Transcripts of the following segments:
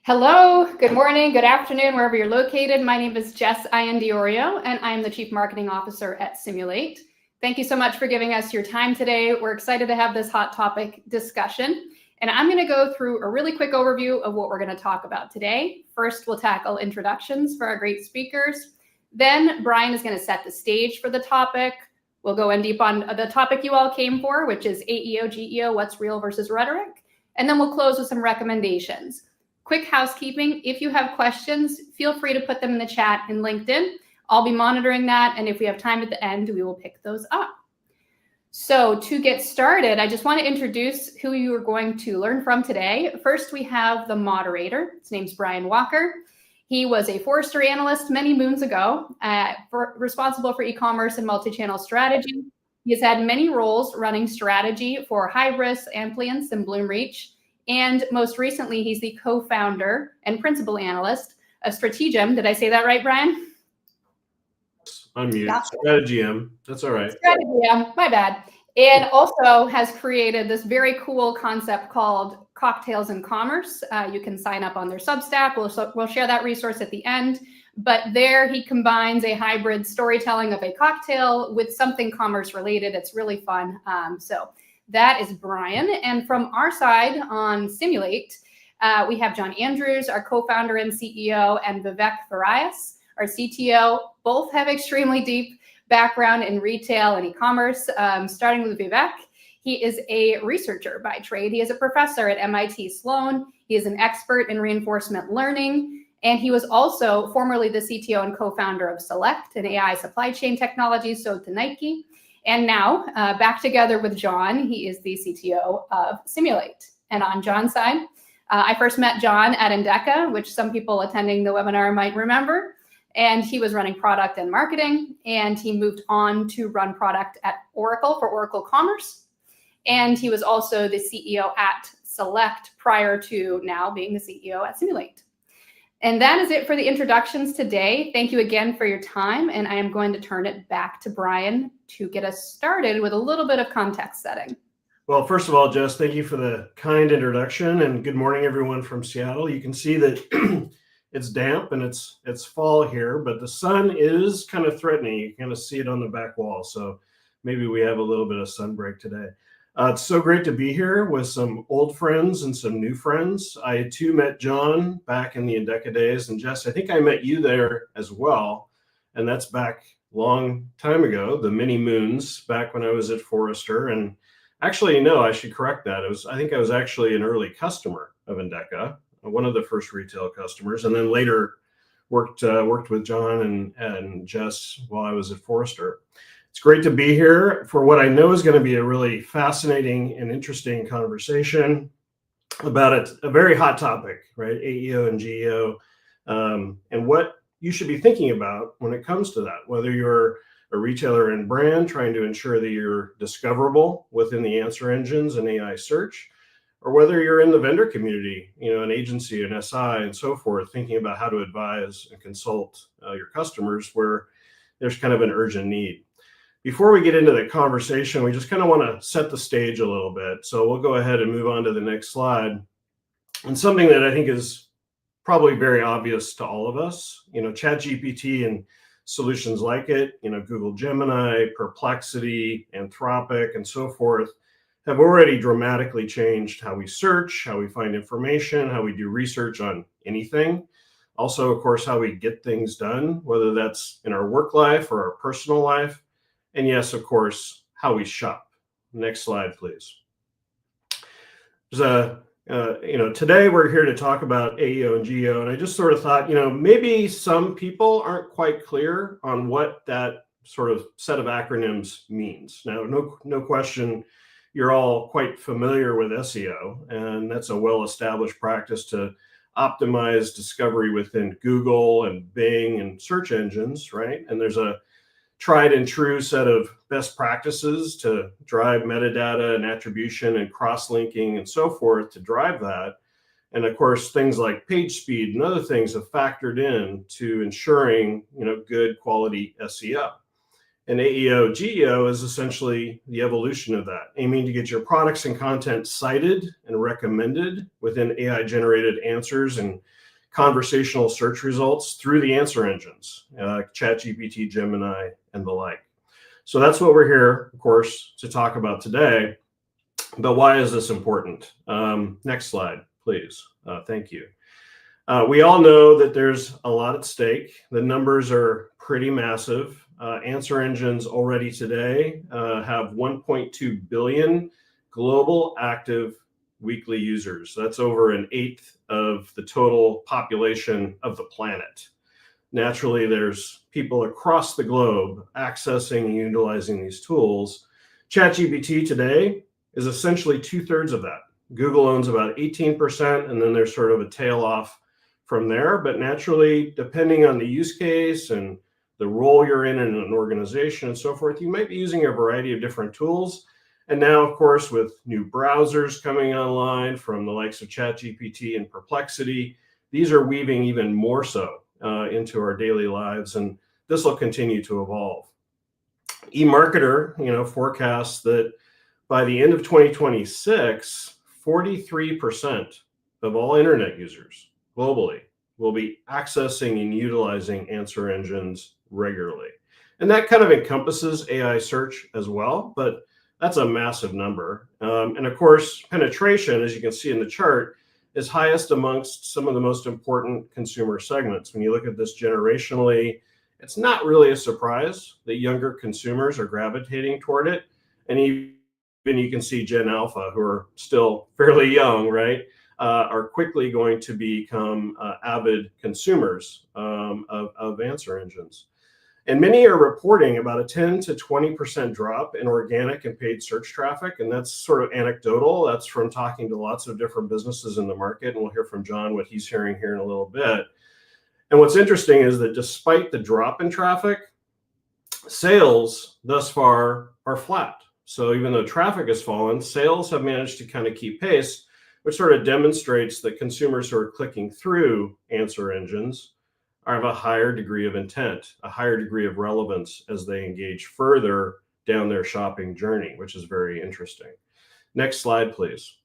Hello, good morning, good afternoon, wherever you're located. My name is Jess Iandiorio, and I'm the Chief Marketing Officer at Simulate. Thank you so much for giving us your time today. We're excited to have this hot topic discussion. And I'm going to go through a really quick overview of what we're going to talk about today. First, we'll tackle introductions for our great speakers. Then Brian is going to set the stage for the topic. We'll go in deep on the topic you all came for, which is AEO, GEO, what's real versus rhetoric. And then we'll close with some recommendations. Quick housekeeping, if you have questions, feel free to put them in the chat in LinkedIn. I'll be monitoring that, and if we have time at the end, we will pick those up. So to get started, I just want to introduce who you are going to learn from today. First, we have the moderator. His name's Brian Walker. He was a Forrester analyst many moons ago, responsible for e-commerce and multi-channel strategy. He has had many roles running strategy for Hybris, Amplience, and Bloomreach. And most recently, he's the co-founder and principal analyst of Strategem. Did I say that right, Brian? Unmute. Yeah. Strategem. That's all right. Strategem, my bad. And also has created this very cool concept called Cocktails in Commerce. You can sign up on their Substack. We'll share that resource at the end. But there he combines a hybrid storytelling of a cocktail with something commerce related. It's really fun. So that is Brian. And from our side on Simulate, we have John Andrews, our co-founder and CEO, and Vivek Farias, our CTO. Both have extremely deep background in retail and e-commerce. Starting with Vivek, he is a researcher by trade. He is a professor at MIT Sloan. He is an expert in reinforcement learning. And he was also formerly the CTO and co-founder of Select, an AI supply chain technology sold to Nike. And now, back together with John, he is the CTO of Simulate. And on John's side, I first met John at Endeca, which some people attending the webinar might remember. And he was running product and marketing, and he moved on to run product at Oracle for Oracle Commerce. And he was also the CEO at Select prior to now being the CEO at Simulate. And that is it for the introductions today. Thank you again for your time. And I am going to turn it back to Brian to get us started with a little bit of context setting. Well, first of all, Jess, thank you for the kind introduction, and good morning, everyone from Seattle. You can see that it's damp and it's fall here, but the sun is kind of threatening. You kind of see it on the back wall. So maybe we have a little bit of sun break today. It's so great to be here with some old friends and some new friends. I too met John back in the Endeca days, and Jess, I think I met you there as well. And that's back a long time ago, the many moons, back when I was at Forrester. And actually, no, I should correct that. I think I was actually an early customer of Endeca, one of the first retail customers, and then later worked with John and Jess while I was at Forrester. It's great to be here for what I know is going to be a really fascinating and interesting conversation about a very hot topic, right? AEO and GEO, and what you should be thinking about when it comes to that, whether you're a retailer and brand trying to ensure that you're discoverable within the answer engines and AI search, or whether you're in the vendor community, an agency, an SI, and so forth, thinking about how to advise and consult your customers where there's kind of an urgent need. Before we get into the conversation, we just kind of want to set the stage a little bit. So we'll go ahead and move on to the next slide. And something that I think is probably very obvious to all of us, ChatGPT and solutions like it, Google Gemini, Perplexity, Anthropic, and so forth, have already dramatically changed how we search, how we find information, how we do research on anything. Also, of course, how we get things done, whether that's in our work life or our personal life. And yes, of course, how we shop. Next slide, please. There's today we're here to talk about AEO and GEO, and I just sort of thought, maybe some people aren't quite clear on what that sort of set of acronyms means. Now, no question, you're all quite familiar with SEO, and that's a well-established practice to optimize discovery within Google and Bing and search engines, right? And there's a tried and true set of best practices to drive metadata and attribution and cross-linking and so forth to drive that. And of course, things like page speed and other things have factored in to ensuring, good quality SEO. And AEO GEO is essentially the evolution of that, aiming to get your products and content cited and recommended within AI-generated answers and conversational search results through the answer engines, ChatGPT, Gemini, and the like. So that's what we're here, of course, to talk about today. But why is this important? Next slide, please. Thank you. We all know that there's a lot at stake. The numbers are pretty massive. Answer engines already today have 1.2 billion global active weekly users. That's over an eighth of the total population of the planet. Naturally, there's people across the globe accessing and utilizing these tools. ChatGPT today is essentially 2/3 of that. Google owns about 18%, and then there's sort of a tail off from there. But naturally, depending on the use case and the role you're in an organization and so forth, you might be using a variety of different tools. And now, of course, with new browsers coming online from the likes of ChatGPT and Perplexity, these are weaving even more so into our daily lives, and this will continue to evolve. eMarketer, forecasts that by the end of 2026, 43% of all internet users globally will be accessing and utilizing answer engines regularly. And that kind of encompasses AI search as well, but that's a massive number. And of course, penetration, as you can see in the chart, is highest amongst some of the most important consumer segments. When you look at this generationally, it's not really a surprise that younger consumers are gravitating toward it. And even you can see Gen Alpha, who are still fairly young, right, are quickly going to become avid consumers of answer engines. And many are reporting about a 10 to 20% drop in organic and paid search traffic. And that's sort of anecdotal. That's from talking to lots of different businesses in the market. And we'll hear from John what he's hearing here in a little bit. And what's interesting is that despite the drop in traffic, sales thus far are flat. So even though traffic has fallen, sales have managed to kind of keep pace, which sort of demonstrates that consumers who are clicking through answer engines have a higher degree of intent, a higher degree of relevance as they engage further down their shopping journey, which is very interesting. Next slide, please.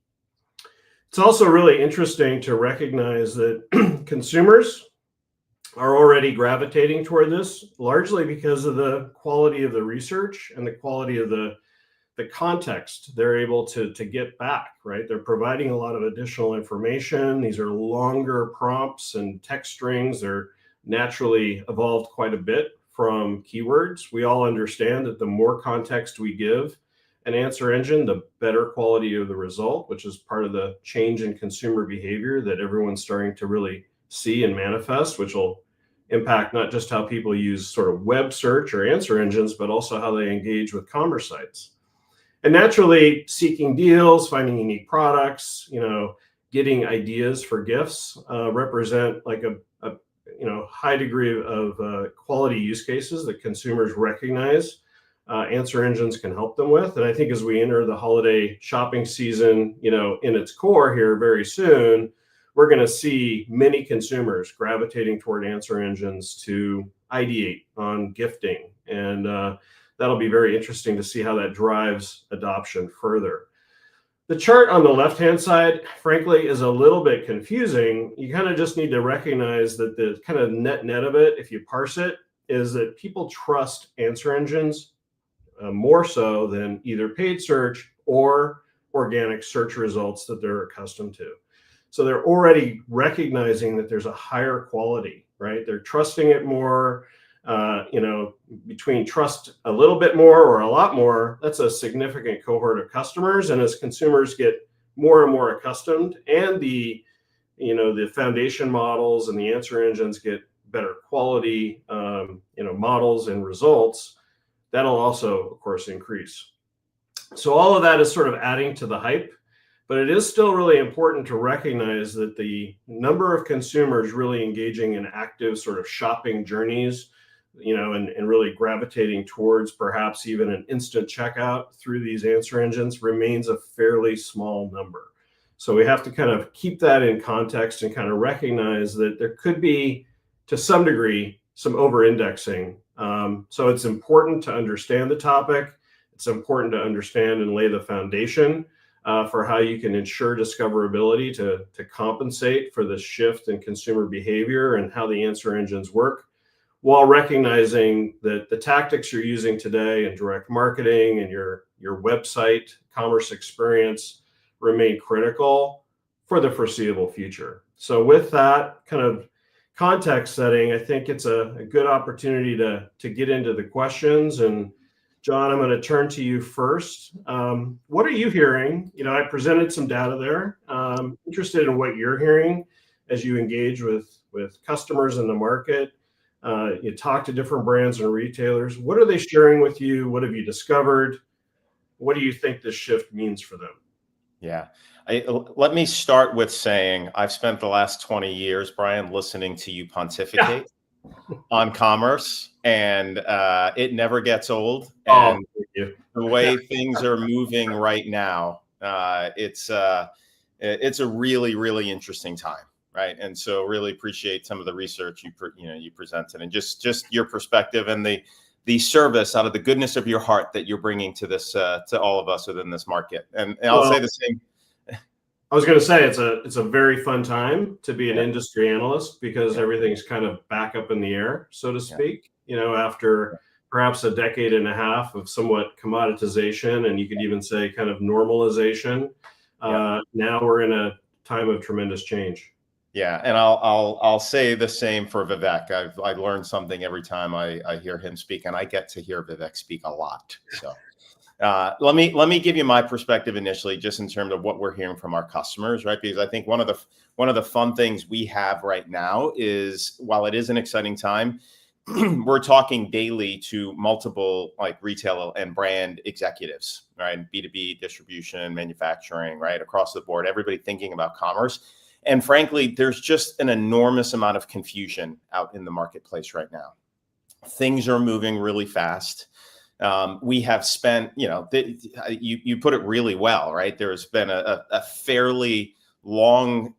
It's also really interesting to recognize that consumers are already gravitating toward this, largely because of the quality of the research and the quality of the context they're able to get back, right? They're providing a lot of additional information. These are longer prompts and text strings. They're naturally evolved quite a bit from keywords. We all understand that the more context we give an answer engine, the better quality of the result, which is part of the change in consumer behavior that everyone's starting to really see and manifest, which will impact not just how people use sort of web search or answer engines, but also how they engage with commerce sites. And naturally, seeking deals, finding unique products, getting ideas for gifts represent like a high degree of quality use cases that consumers recognize answer engines can help them with. And I think as we enter the holiday shopping season, in its core here very soon, we're going to see many consumers gravitating toward answer engines to ideate on gifting. And that'll be very interesting to see how that drives adoption further. The chart on the left-hand side, frankly, is a little bit confusing. You kind of just need to recognize that the kind of net of it, if you parse it, is that people trust answer engines more so than either paid search or organic search results that they're accustomed to. So they're already recognizing that there's a higher quality, right? They're trusting it more. Between trust a little bit more or a lot more, that's a significant cohort of customers. And as consumers get more and more accustomed, and the foundation models and the answer engines get better quality, models and results, that'll also, of course, increase. So all of that is sort of adding to the hype, but it is still really important to recognize that the number of consumers really engaging in active sort of shopping journeys, and really gravitating towards perhaps even an instant checkout through these answer engines remains a fairly small number. So we have to kind of keep that in context and kind of recognize that there could be, to some degree, some over-indexing. So it's important to understand the topic. It's important to understand and lay the foundation. for how you can ensure discoverability to compensate for the shift in consumer behavior and how the answer engines work, while recognizing that the tactics you're using today in direct marketing and your website commerce experience remain critical for the foreseeable future. So with that kind of context setting, I think it's a good opportunity to get into the questions. And John, I'm going to turn to you first. What are you hearing? I presented some data there. Interested in what you're hearing as you engage with customers in the market. You talk to different brands and retailers. What are they sharing with you? What have you discovered? What do you think this shift means for them? Yeah. Let me start with saying I've spent the last 20 years, Brian, listening to you pontificate on commerce, and it never gets old. And the way things are moving right now, it's a really, really interesting time. Right. And so really appreciate some of the research you presented, and just your perspective and the service out of the goodness of your heart that you're bringing to this, to all of us within this market. And I'll say the same. I was going to say it's a very fun time to be an industry analyst, because everything's kind of back up in the air, so to speak, after perhaps a decade and a half of somewhat commoditization, and you could even say kind of normalization. Now we're in a time of tremendous change. Yeah, and I'll say the same for Vivek. I learned something every time I hear him speak, and I get to hear Vivek speak a lot. So let me give you my perspective initially, just in terms of what we're hearing from our customers, right? Because I think one of the fun things we have right now is, while it is an exciting time, we're talking daily to multiple retail and brand executives, right? B2B, distribution, manufacturing, right? Across the board, everybody thinking about commerce. And frankly, there's just an enormous amount of confusion out in the marketplace right now. Things are moving really fast. We have spent, you put it really well, right? There's been a fairly long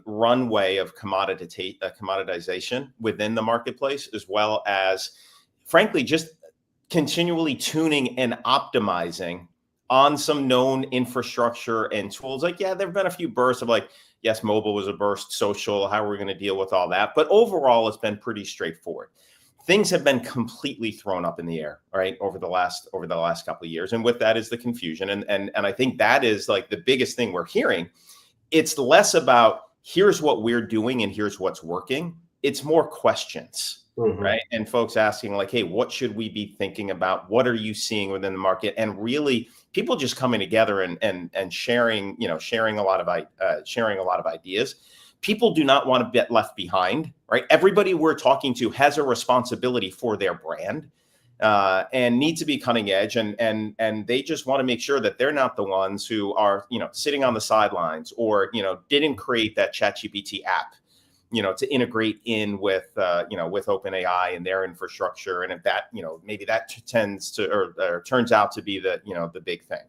runway of commoditization within the marketplace, as well as, frankly, just continually tuning and optimizing on some known infrastructure and tools. There have been a few bursts of yes, mobile was a burst, social, how are we going to deal with all that? But overall, it's been pretty straightforward. Things have been completely thrown up in the air, right, over the last couple of years. And with that is the confusion. And I think that is the biggest thing we're hearing. It's less about here's what we're doing and here's what's working. It's more questions, right? And folks asking hey, what should we be thinking about? What are you seeing within the market? And really people just coming together and sharing a lot of ideas. People do not want to get left behind, right? Everybody we're talking to has a responsibility for their brand and need to be cutting edge. And they just want to make sure that they're not the ones who are, sitting on the sidelines or, didn't create that ChatGPT app, to integrate in with OpenAI and their infrastructure. And if that, maybe that tends to, or turns out to be the big thing.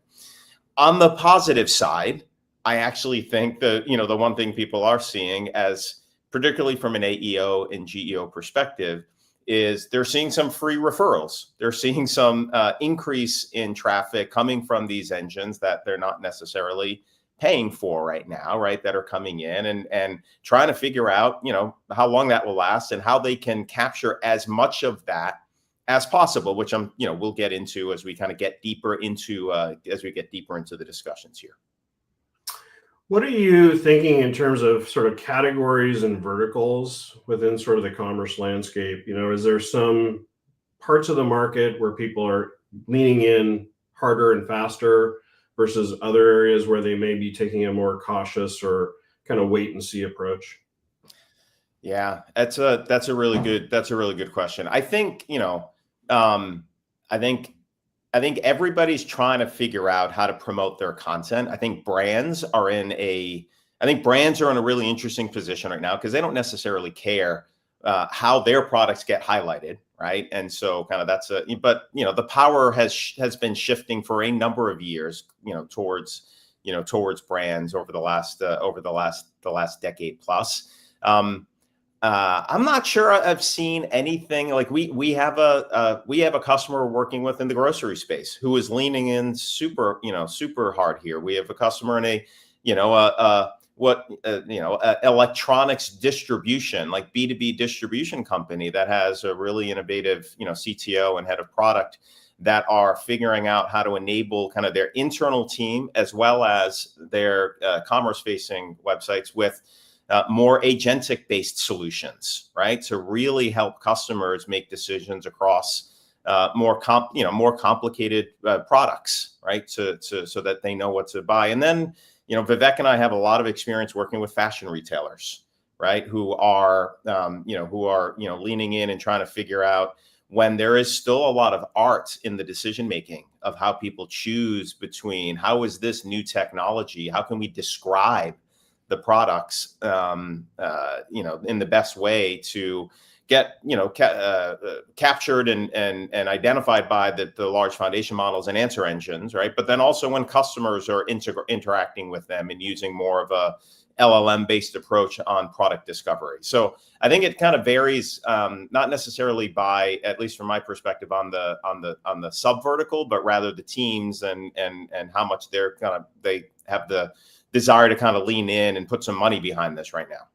On the positive side, I actually think the one thing people are seeing, as particularly from an AEO and GEO perspective, is they're seeing some free referrals. They're seeing some increase in traffic coming from these engines that they're not necessarily paying for right now, right? That are coming in and trying to figure out, how long that will last and how they can capture as much of that as possible, which we'll get into as we kind of get deeper into the discussions here. What are you thinking in terms of sort of categories and verticals within sort of the commerce landscape? Is there some parts of the market where people are leaning in harder and faster versus other areas where they may be taking a more cautious or kind of wait and see approach? Yeah, that's a really good question. I think, I think everybody's trying to figure out how to promote their content. I think brands are in a really interesting position right now, because they don't necessarily care how their products get highlighted, right? And so kind of but the power has been shifting for a number of years, towards brands over the last decade plus. I'm not sure I've seen anything like we have a customer we're working with in the grocery space who is leaning in super hard here. We have a customer in a electronics distribution, like B2B distribution company that has a really innovative CTO and head of product that are figuring out how to enable kind of their internal team as well as their commerce facing websites with more agentic based solutions, right? To really help customers make decisions across more complicated products, right? So that they know what to buy. And then, Vivek and I have a lot of experience working with fashion retailers, right? Who are leaning in and trying to figure out when there is still a lot of art in the decision making of how people choose between how is this new technology, how can we describe the products, in the best way to get, captured and identified by the large foundation models and answer engines, right? But then also when customers are interacting with them and using more of a LLM-based approach on product discovery. So I think it kind of varies, not necessarily by, at least from my perspective, on the sub vertical, but rather the teams and how much they have the desire to kind of lean in and put some money behind this right now.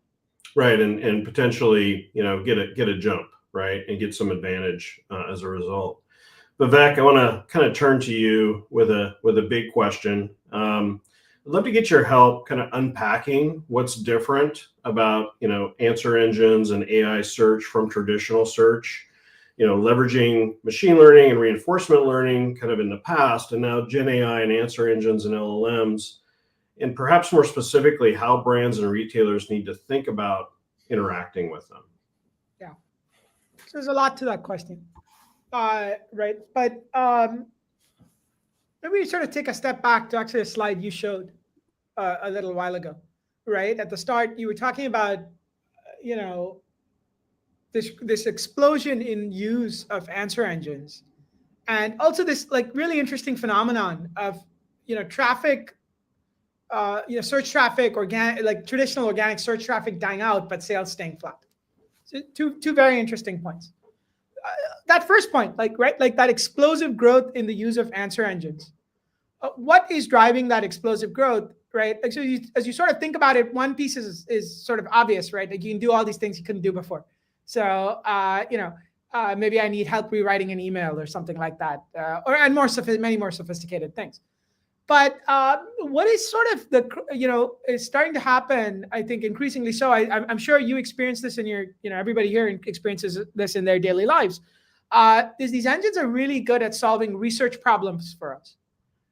Right, and potentially, get a jump, right, and get some advantage as a result. Vivek, I want to kind of turn to you with a big question. I'd love to get your help kind of unpacking what's different about, answer engines and AI search from traditional search, leveraging machine learning and reinforcement learning kind of in the past, and now Gen AI and answer engines and LLMs, and perhaps more specifically, how brands and retailers need to think about interacting with them. Yeah, so there's a lot to that question, right? But maybe sort of take a step back to actually a slide you showed a little while ago, right? At the start, you were talking about, this explosion in use of answer engines, and also this like really interesting phenomenon of, traffic. Search traffic, like traditional organic search traffic dying out, but sales staying flat. So two very interesting points. That first point, like that explosive growth in the use of answer engines. What is driving that explosive growth, right? Like, so as you sort of think about it, one piece is sort of obvious, right? Like you can do all these things you couldn't do before. So maybe I need help rewriting an email or something like that, and many more sophisticated things. But what is sort of is starting to happen, I think increasingly so, I'm sure you experience this in your, everybody here experiences this in their daily lives, is these engines are really good at solving research problems for us,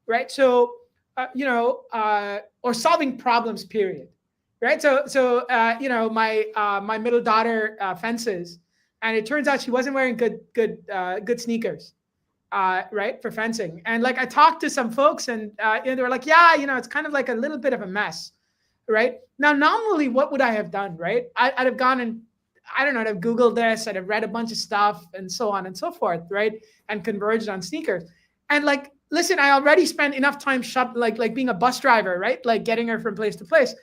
right? So, or solving problems, period, right? So my middle daughter fences, and it turns out she wasn't wearing good sneakers. Right, for fencing. And like I talked to some folks and they were like, yeah, it's kind of like a little bit of a mess, right? Now, normally what would I have done, right? I'd have gone and, I don't know, I'd have Googled this, I'd have read a bunch of stuff and so on and so forth, right? And converged on sneakers. And like, listen, I already spent enough time like being a bus driver, right? Like getting her from place to place.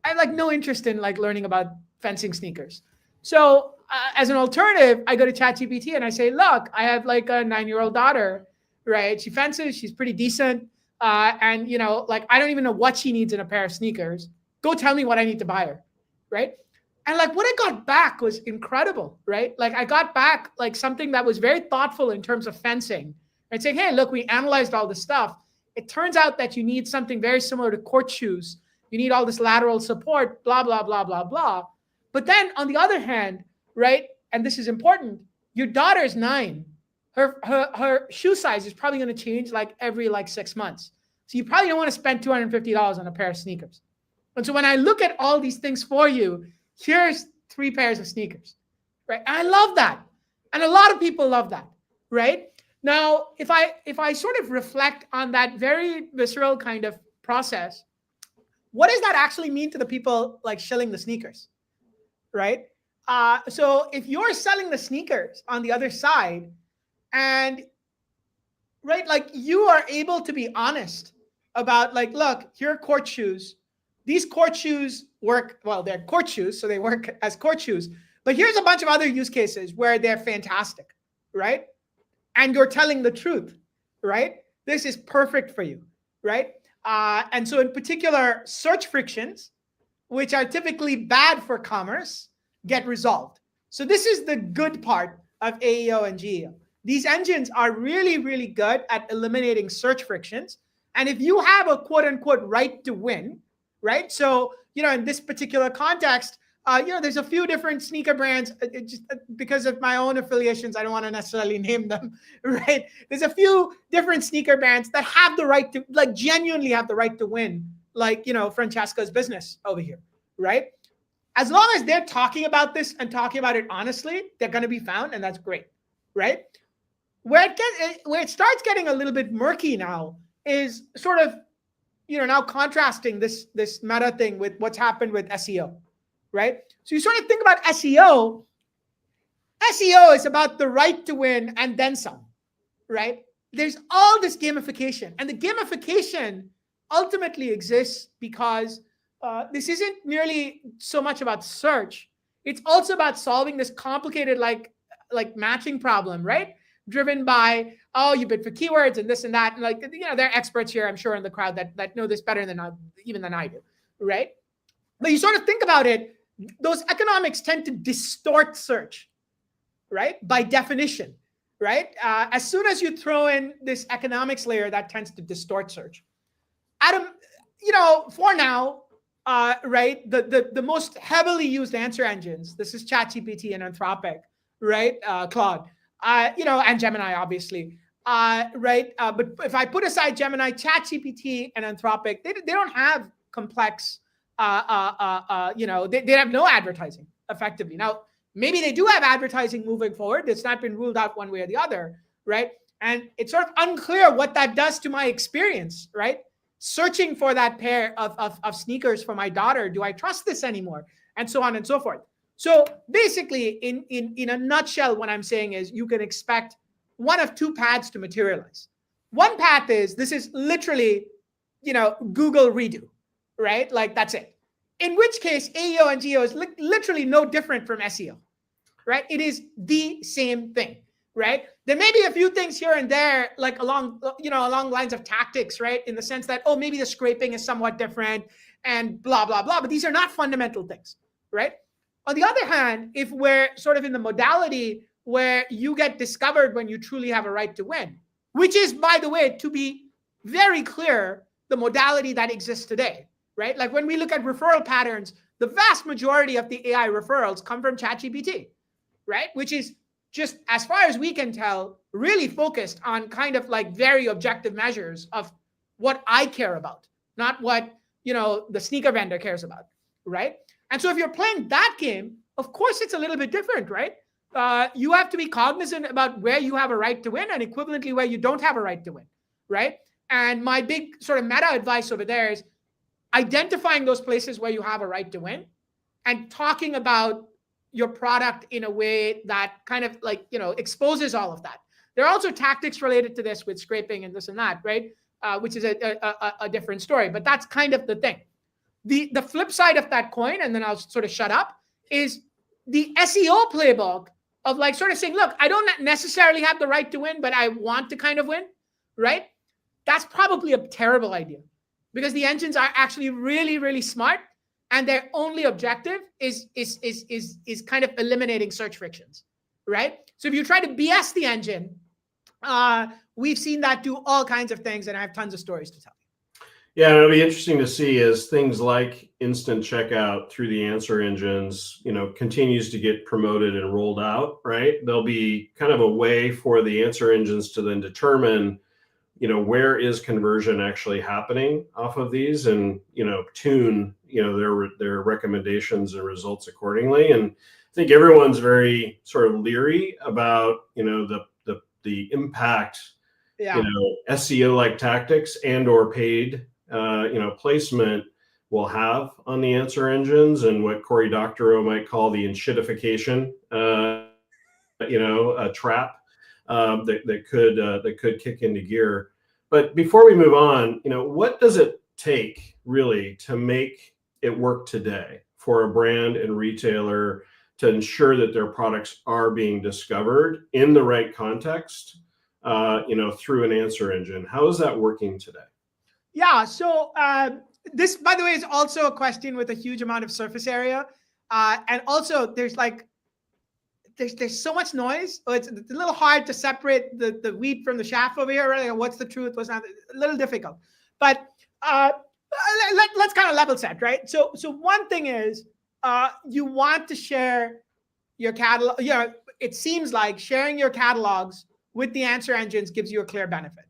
I had like no interest in like learning about fencing sneakers. So as an alternative, I go to ChatGPT and I say, look, I have like a 9-year-old daughter, right? She fences, she's pretty decent. And like, I don't even know what she needs in a pair of sneakers. Go tell me what I need to buy her, right? And like what I got back was incredible, right? Like I got back like something that was very thoughtful in terms of fencing, and saying, hey, look, we analyzed all this stuff. It turns out that you need something very similar to court shoes. You need all this lateral support, blah, blah, blah, blah, blah. But then on the other hand, right, and this is important, your daughter is 9. Her shoe size is probably going to change like every 6 months. So you probably don't want to spend $250 on a pair of sneakers. And so when I look at all these things for you, here's 3 pairs of sneakers, right? And I love that. And a lot of people love that, right? Now, if I sort of reflect on that very visceral kind of process, what does that actually mean to the people like shilling the sneakers, right? So if you're selling the sneakers on the other side, and right, like you are able to be honest about like, look, here are court shoes. These court shoes work, well, they're court shoes, so they work as court shoes, But here's a bunch of other use cases where they're fantastic, right? And you're telling the truth, right? This is perfect for you, right? And so in particular, search frictions, which are typically bad for commerce, get resolved. So this is the good part of AEO and GEO. These engines are really, really good at eliminating search frictions. And if you have a quote unquote right to win, right? So, in this particular context, there's a few different sneaker brands. Just because of my own affiliations, I don't want to necessarily name them, right? There's a few different sneaker brands that have the right to, like, genuinely have the right to win, like, Francesca's business over here, right? As long as they're talking about this and talking about it honestly, they're going to be found, and that's great, right? Where it starts getting a little bit murky now is sort of, now contrasting this meta thing with what's happened with SEO, right? So you sort of think about SEO. SEO is about the right to win and then some, right? There's all this gamification, and the gamification ultimately exists because this isn't merely so much about search. It's also about solving this complicated like matching problem, right? Driven by, you bid for keywords and this and that. And there are experts here, I'm sure, in the crowd that know this better than I do, right? But you sort of think about it, those economics tend to distort search, right? By definition, right? As soon as you throw in this economics layer, that tends to distort search. Adam, for now, right, the most heavily used answer engines, this is ChatGPT and Anthropic, right? Claude. And Gemini, obviously, right? But if I put aside Gemini, ChatGPT and Anthropic, they don't have complex, they have no advertising effectively. Now, maybe they do have advertising moving forward. It's not been ruled out one way or the other, right? And it's sort of unclear what that does to my experience, right? Searching for that pair of sneakers for my daughter. Do I trust this anymore? And so on and so forth. So basically, in a nutshell, what I'm saying is you can expect one of two paths to materialize. One path is, this is literally, Google redo, right? Like, that's it. In which case, AEO and GEO is literally no different from SEO, right? It is the same thing, right? There may be a few things here and there, like along lines of tactics, right? In the sense that, maybe the scraping is somewhat different and blah, blah, blah. But these are not fundamental things, right? On the other hand, if we're sort of in the modality where you get discovered when you truly have a right to win, which is, by the way, to be very clear, the modality that exists today, right? Like when we look at referral patterns, the vast majority of the AI referrals come from ChatGPT, right? Which is just, as far as we can tell, really focused on kind of like very objective measures of what I care about, not what, the sneaker vendor cares about, right? And so if you're playing that game, of course, it's a little bit different, right? You have to be cognizant about where you have a right to win and equivalently where you don't have a right to win, right? And my big sort of meta advice over there is identifying those places where you have a right to win and talking about your product in a way that kind of exposes all of that. There are also tactics related to this with scraping and this and that, right? Which is a different story, but that's kind of the thing. The flip side of that coin, and then I'll sort of shut up, is the SEO playbook of sort of saying, look, I don't necessarily have the right to win, but I want to kind of win, right? That's probably a terrible idea because the engines are actually really, really smart, and their only objective is kind of eliminating search frictions, right? So if you try to BS the engine, we've seen that do all kinds of things, and I have tons of stories to tell. Yeah, it'll be interesting to see as things like instant checkout through the answer engines, continues to get promoted and rolled out, right? There'll be kind of a way for the answer engines to then determine, where is conversion actually happening off of these and, tune, their recommendations and results accordingly. And I think everyone's very sort of leery about, the impact, SEO like tactics and or paid placement will have on the answer engines and what Cory Doctorow might call the enshittification, a trap that could kick into gear. But before we move on, what does it take really to make it work today for a brand and retailer to ensure that their products are being discovered in the right context, through an answer engine. How is that working today? Yeah. So this, by the way, is also a question with a huge amount of surface area. And also there's so much noise. So it's a little hard to separate the wheat from the chaff over here, right? Like, what's the truth? What's not? A little difficult. But let's kind of level set, right? So one thing is you want to share your catalog. It seems like sharing your catalogs with the answer engines gives you a clear benefit,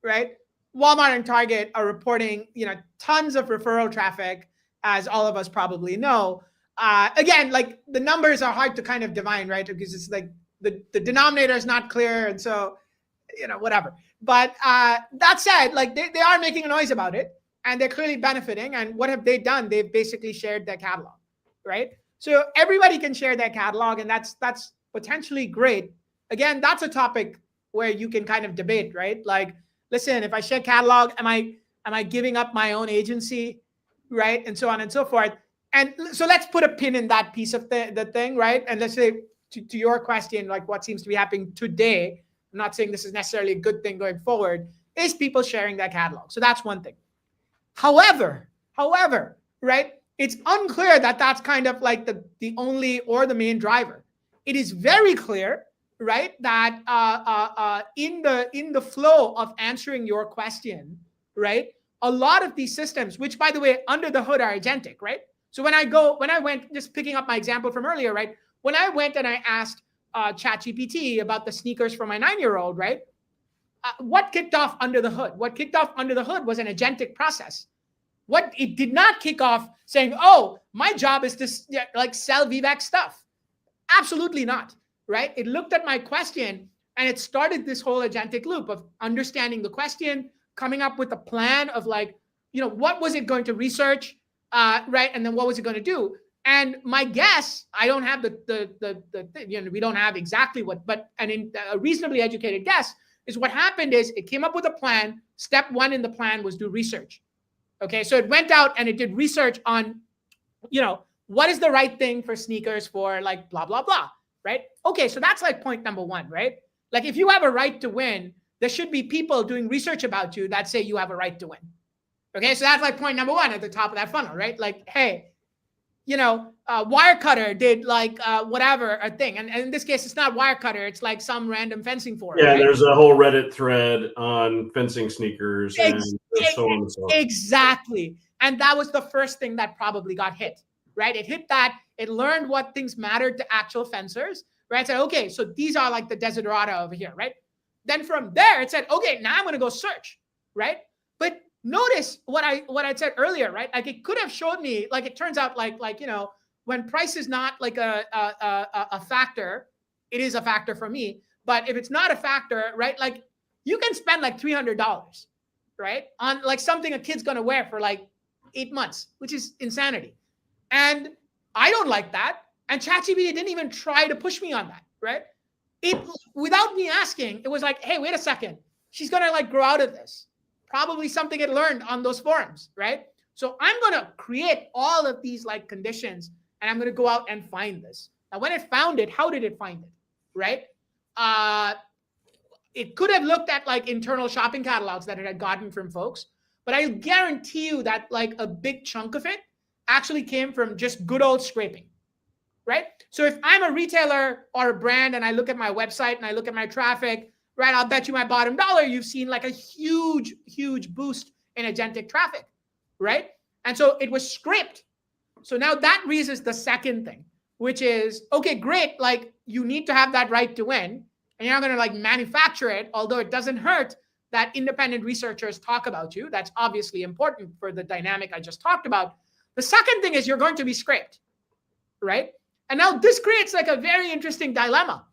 right? Walmart and Target are reporting, tons of referral traffic, as all of us probably know. Again, like the numbers are hard to kind of divine, right? Because it's like the denominator is not clear, and so whatever. But that said, like they are making a noise about it, and they're clearly benefiting. And what have they done? They've basically shared their catalog, right? So everybody can share their catalog, and that's potentially great. Again, that's a topic where you can kind of debate, right? Like, listen, if I share catalog, am I giving up my own agency, right? And so on and so forth. And so let's put a pin in that piece of the thing, right? And let's say to your question, like what seems to be happening today, I'm not saying this is necessarily a good thing going forward, is people sharing their catalog. So that's one thing. However, right, it's unclear that that's kind of like the only or the main driver. It is very clear, right, that in the flow of answering your question, right, a lot of these systems, which by the way, under the hood are agentic, right? So when I went, just picking up my example from earlier, right, when I went and I asked ChatGPT about the sneakers for my 9-year-old, right, what kicked off under the hood? What kicked off under the hood was an agentic process. What it did not kick off saying, oh, my job is to like sell Vivek stuff. Absolutely not, right? It looked at my question and it started this whole agentic loop of understanding the question, coming up with a plan of like, what was it going to research, right? And then what was it going to do? And my guess, I don't have we don't have exactly what, but a reasonably educated guess is what happened is it came up with a plan. Step one in the plan was do research. Okay, so it went out and it did research on, what is the right thing for sneakers for like blah, blah, blah, right? Okay, so that's like point number one, right? Like if you have a right to win, there should be people doing research about you that say you have a right to win. Okay, so that's like point number one at the top of that funnel, right? Like, hey, Wirecutter did like whatever a thing. And in this case, it's not Wirecutter. It's like some random fencing forum. Yeah, right? There's a whole Reddit thread on fencing sneakers and so on and so on. Exactly. And that was the first thing that probably got hit, right? It hit that. It learned what things mattered to actual fencers, right? It said, okay, so these are like the desiderata over here, right? Then from there, it said, okay, now I'm going to go search, right? But notice what I said earlier, right? Like it could have showed me, like it turns out like when price is not like a factor, it is a factor for me. But if it's not a factor, right? Like you can spend like $300, right? On like something a kid's going to wear for like 8 months, which is insanity. And I don't like that. And ChatGPT didn't even try to push me on that, right? It, without me asking, it was like, hey, wait a second. She's going to like grow out of this. Probably something it learned on those forums, right? So I'm going to create all of these like conditions and I'm going to go out and find this. Now, when it found it, how did it find it, right? It could have looked at like internal shopping catalogs that it had gotten from folks, but I guarantee you that like a big chunk of it actually came from just good old scraping, right? So if I'm a retailer or a brand and I look at my website and I look at my traffic, right, I'll bet you my bottom dollar you've seen like a huge, huge boost in agentic traffic, right? And so it was scraped. So now that raises the second thing, which is, okay, great, like you need to have that right to win and you're not going to like manufacture it, although it doesn't hurt that independent researchers talk about you. That's obviously important for the dynamic I just talked about. The second thing is you're going to be scraped, right? And now this creates like a very interesting dilemma.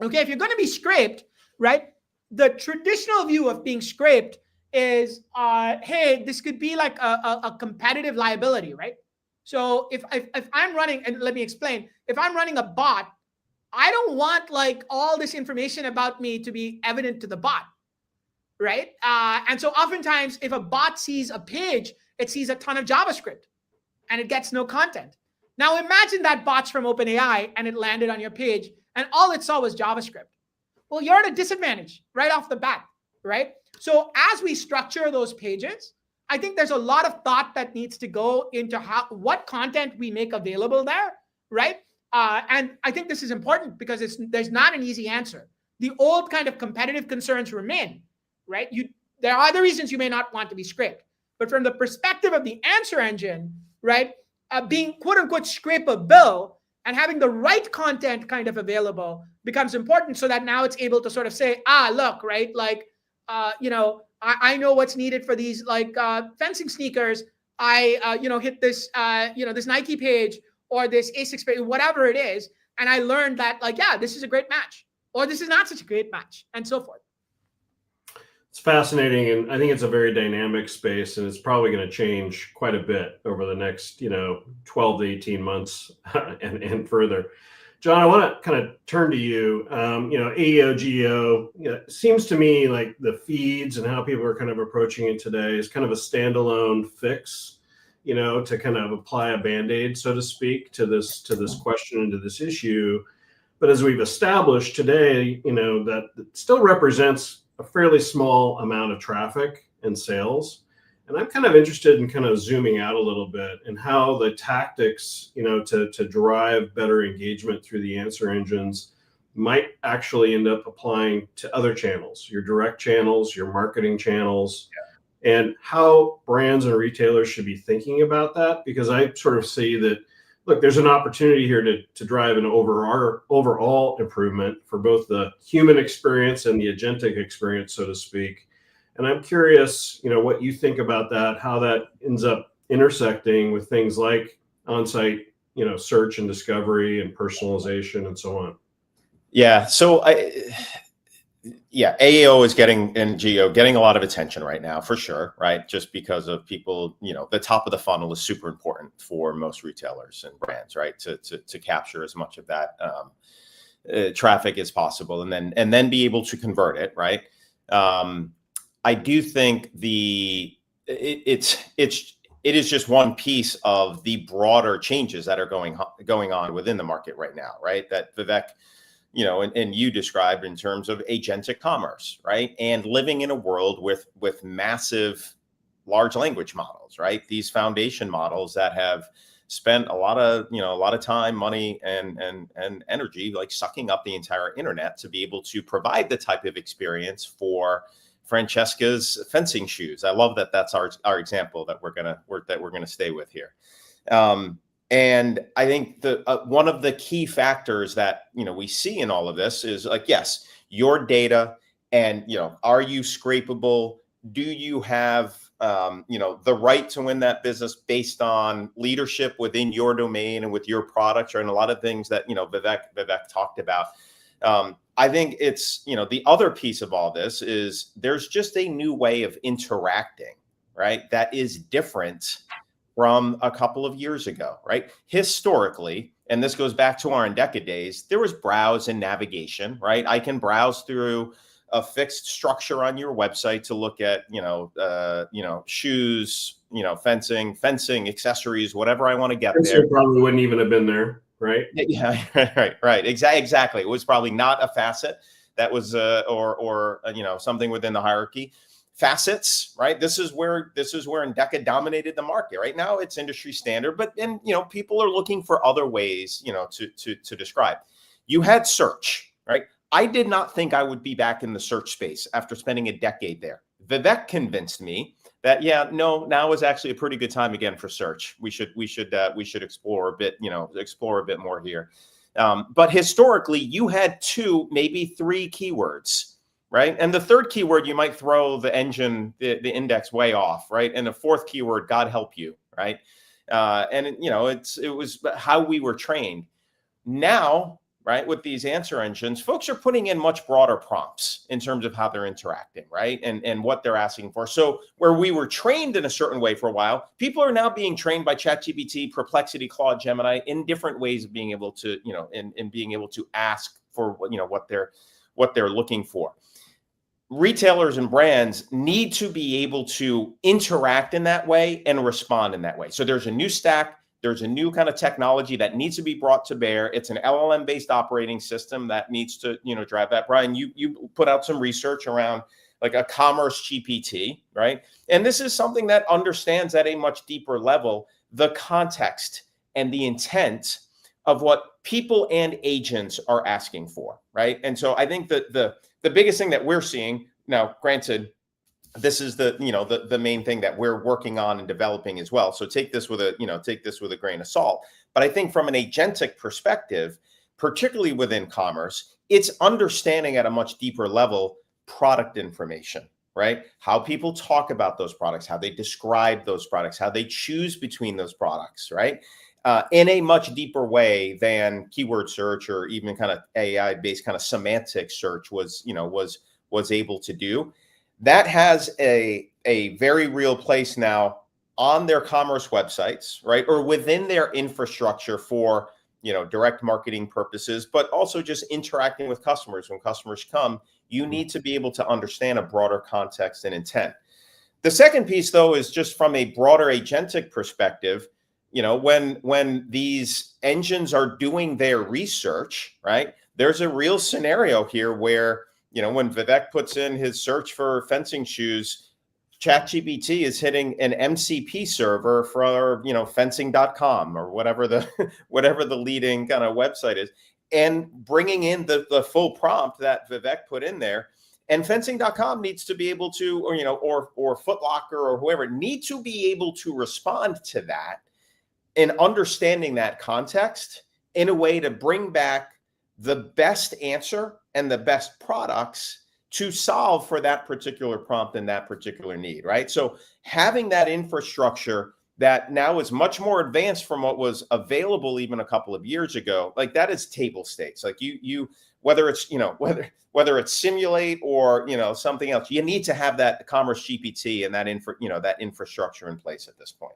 Okay, if you're going to be scraped, right, the traditional view of being scraped is, hey, this could be like a competitive liability, right? So if I'm running, and let me explain, if I'm running a bot, I don't want like all this information about me to be evident to the bot, right? And so oftentimes if a bot sees a page, it sees a ton of JavaScript and it gets no content. Now imagine that bot's from OpenAI and it landed on your page and all it saw was JavaScript. Well, you're at a disadvantage right off the bat, right? So as we structure those pages, I think there's a lot of thought that needs to go into what content we make available there, right? And I think this is important because there's not an easy answer. The old kind of competitive concerns remain, right? There are other reasons you may not want to be scraped, but from the perspective of the answer engine, right, being quote unquote scrapeable and having the right content kind of available becomes important, so that now it's able to sort of say, look, right, like, I know what's needed for these like fencing sneakers. I hit this this Nike page or this ASICS page, whatever it is, and I learned that like, yeah, this is a great match, or this is not such a great match, and so forth. It's fascinating, and I think it's a very dynamic space, and it's probably going to change quite a bit over the next 12 to 18 months and further. John, I want to kind of turn to you. AEO, GEO, seems to me like the feeds and how people are kind of approaching it today is kind of a standalone fix, to kind of apply a Band-Aid, so to speak, to this question and to this issue. But as we've established today, that still represents a fairly small amount of traffic and sales. And I'm kind of interested in kind of zooming out a little bit and how the tactics, to drive better engagement through the answer engines might actually end up applying to other channels, your direct channels, your marketing channels, and how brands and retailers should be thinking about that. Because I sort of see that, look, there's an opportunity here to drive an overall improvement for both the human experience and the agentic experience, so to speak. And I'm curious, what you think about that, how that ends up intersecting with things like on-site, search and discovery and personalization and so on. Yeah. So AEO is and GEO getting a lot of attention right now, for sure, right? Just because of people, the top of the funnel is super important for most retailers and brands, right? To capture as much of that traffic as possible, and then be able to convert it, right? I do think it is just one piece of the broader changes that are going on within the market right now, right? That Vivek, and you described in terms of agentic commerce, right? And living in a world with massive large language models, right? These foundation models that have spent a lot of time, money, and energy, like sucking up the entire internet to be able to provide the type of experience for Francesca's fencing shoes. I love that. That's our example that we're gonna stay with here. And I think one of the key factors that we see in all of this is like, yes, your data, and are you scrapable? Do you have the right to win that business based on leadership within your domain and with your products, and a lot of things that Vivek talked about. I think it's the other piece of all this is there's just a new way of interacting, right? That is different from a couple of years ago, right? Historically, and this goes back to our Endeca days, there was browse and navigation, right? I can browse through a fixed structure on your website to look at, shoes, fencing accessories, whatever I want to get there. Probably wouldn't even have been there, right? Yeah, right. Exactly. It was probably not a facet that was, something within the hierarchy. Facets, right? This is where Endeca dominated the market. Right now, it's industry standard, but people are looking for other ways, to describe. You had search, right? I did not think I would be back in the search space after spending a decade there. Vivek convinced me that now is actually a pretty good time again for search. We should explore a bit more here. But historically, you had 2, maybe 3 keywords, right? And the third keyword, you might throw the engine, the index way off, right? And the fourth keyword, God help you, right? It was how we were trained. Now, right, with these answer engines, folks are putting in much broader prompts in terms of how they're interacting, right? And what they're asking for. So where we were trained in a certain way for a while, people are now being trained by ChatGPT, Perplexity, Claude, Gemini in different ways of being able to, in being able to ask for, what they're looking for. Retailers and brands need to be able to interact in that way and respond in that way. So there's a new stack. There's a new kind of technology that needs to be brought to bear. It's an LLM-based operating system that needs to, drive that. Brian, you put out some research around like a commerce GPT, right? And this is something that understands at a much deeper level the context and the intent of what people and agents are asking for, right? And so I think that the biggest thing that we're seeing now, granted, this is the main thing that we're working on and developing as well. So take this with a grain of salt. But I think from an agentic perspective, particularly within commerce, it's understanding at a much deeper level product information, right? How people talk about those products, how they describe those products, how they choose between those products, right? In a much deeper way than keyword search or even kind of AI-based kind of semantic search was able to do. That has a very real place now on their commerce websites, right? Or within their infrastructure for, direct marketing purposes, but also just interacting with customers. When customers come, you need to be able to understand a broader context and intent. The second piece, though, is just from a broader agentic perspective, when these engines are doing their research, right? There's a real scenario here where, when Vivek puts in his search for fencing shoes, ChatGPT is hitting an MCP server for, fencing.com or whatever the leading kind of website is, and bringing in the full prompt that Vivek put in there. And fencing.com needs to be able to, or Foot Locker or whoever, need to be able to respond to that and understanding that context in a way to bring back the best answer and the best products to solve for that particular prompt and that particular need, right? So having that infrastructure that now is much more advanced from what was available even a couple of years ago, like that is table stakes. Like you whether it's, whether it's Simulate or, something else, you need to have that Commerce GPT and that infrastructure in place at this point.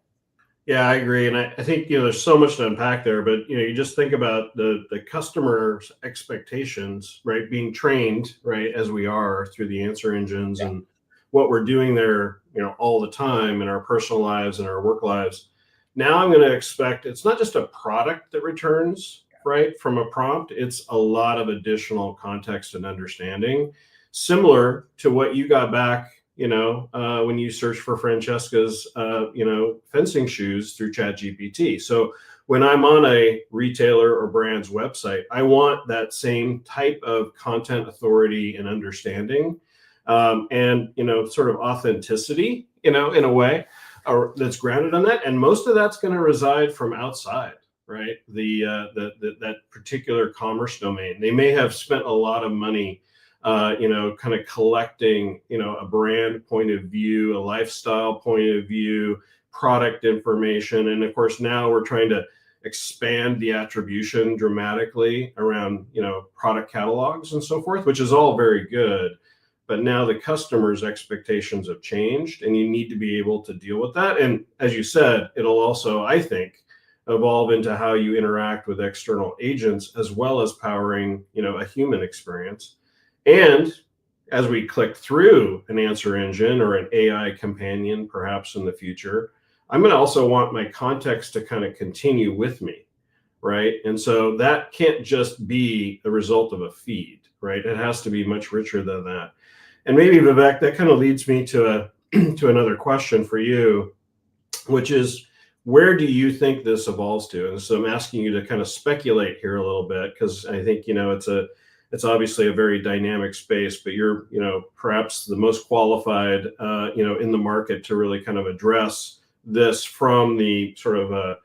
Yeah, I agree. And I think, there's so much to unpack there, but, you just think about the customer's expectations, right? Being trained, right, as we are through the answer engines and what we're doing there, all the time in our personal lives and our work lives. Now I'm going to expect it's not just a product that returns, right, from a prompt. It's a lot of additional context and understanding, similar to what you got back when you search for Francesca's, fencing shoes through ChatGPT. So when I'm on a retailer or brand's website, I want that same type of content authority and understanding, and, sort of authenticity, in a way, or that's grounded on that. And most of that's going to reside from outside, right? That particular commerce domain. They may have spent a lot of money kind of collecting, a brand point of view, a lifestyle point of view, product information. And of course, now we're trying to expand the attribution dramatically around, product catalogs and so forth, which is all very good. But now the customer's expectations have changed and you need to be able to deal with that. And as you said, it'll also, I think, evolve into how you interact with external agents as well as powering, a human experience. And as we click through an answer engine or an AI companion, perhaps in the future, I'm going to also want my context to kind of continue with me, right? And so that can't just be the result of a feed, right? It has to be much richer than that. And maybe, Vivek, that kind of leads me to to another question for you, which is, where do you think this evolves to? And so I'm asking you to kind of speculate here a little bit, because I think, it's obviously a very dynamic space, but you're, perhaps the most qualified, in the market to really kind of address this from the sort of a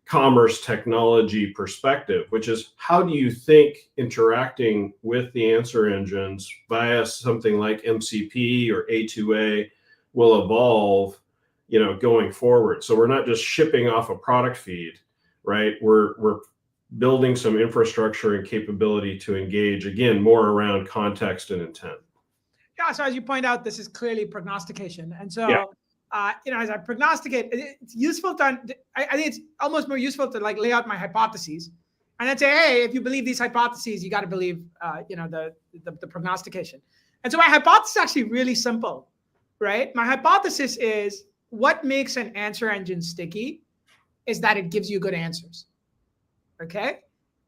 commerce technology perspective, which is, how do you think interacting with the answer engines via something like MCP or A2A will evolve, going forward? So we're not just shipping off a product feed, right? We're building some infrastructure and capability to engage, again, more around context and intent. Yeah, so as you point out, this is clearly prognostication. And so, as I prognosticate, it's useful to, I think it's almost more useful to like lay out my hypotheses and then say, hey, if you believe these hypotheses, you got to believe, the prognostication. And so my hypothesis is actually really simple, right? My hypothesis is, what makes an answer engine sticky is that it gives you good answers. Okay?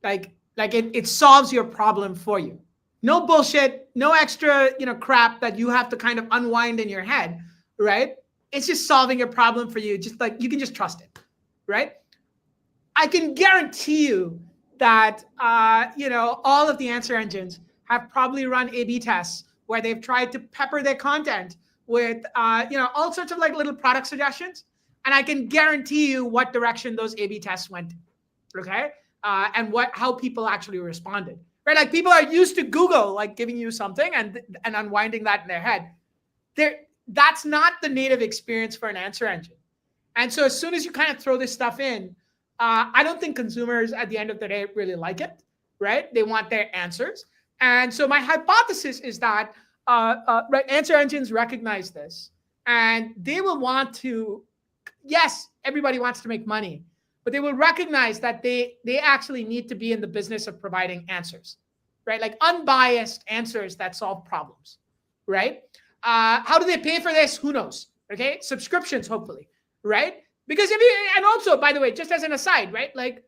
Like it solves your problem for you. No bullshit, no extra, crap that you have to kind of unwind in your head, right? It's just solving a problem for you. Just like you can just trust it, right? I can guarantee you that, all of the answer engines have probably run A/B tests where they've tried to pepper their content with, all sorts of like little product suggestions. And I can guarantee you what direction those A/B tests went, okay? And how people actually responded, right? Like people are used to Google, like giving you something and unwinding that in their head. That's not the native experience for an answer engine. And so as soon as you kind of throw this stuff in, I don't think consumers at the end of the day really like it, right? They want their answers. And so my hypothesis is that right, answer engines recognize this, and they will want to, yes, everybody wants to make money, but they will recognize that they actually need to be in the business of providing answers, right? Like unbiased answers that solve problems, right? How do they pay for this? Who knows? Okay, subscriptions, hopefully, right? Because and also, by the way, just as an aside, right? Like,